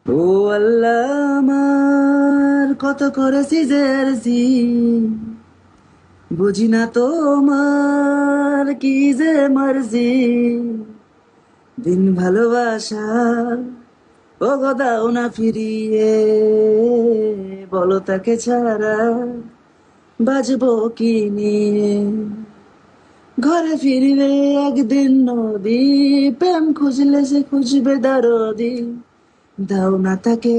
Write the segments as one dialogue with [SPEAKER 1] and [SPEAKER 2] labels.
[SPEAKER 1] ও আল্লাহ, আমার কত করেছি যে আরজি, বুঝি না তোমার কি যে মারজি। দিন ভালোবাসা ও গো দাও না ফিরিয়ে, বলো তাকে ছাড়া বাজবো কি নিয়ে। ঘরে ফিরবে একদিন নদী, প্রেম খুঁজলে সে খুঁজবে দরদি। দাও না তাকে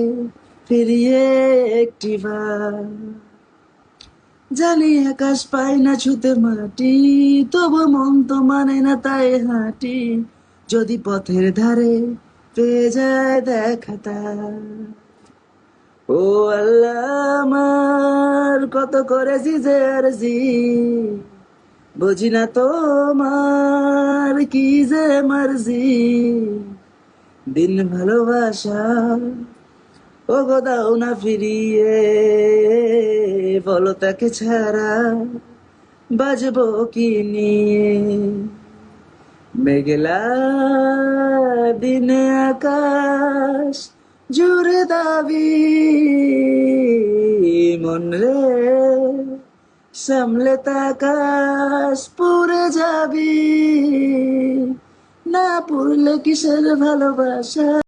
[SPEAKER 1] ফিরিয়ে একটিবার। জানি আকাশ পায় না ছুতে মাটি, তবু মন তো মানে না তাই হাঁটি। যদি পথের ধারে পেয়ে যায় দেখা তার। ও আল্লাহ, আমার কত করেছি যে আরজি, বুঝি না তোমার কি যে মারজি। দিন ভালোবাসা ও গো দাও না ফিরিয়ে, বলো তাকে ছাড়া বাজবো কি নিয়ে। মেঘলা দিনে আকাশ জুড়ে দাবি, মন রে সামলে তাকাশ পুরে যাবি। না পুরলে কিসের ভালোবাসা।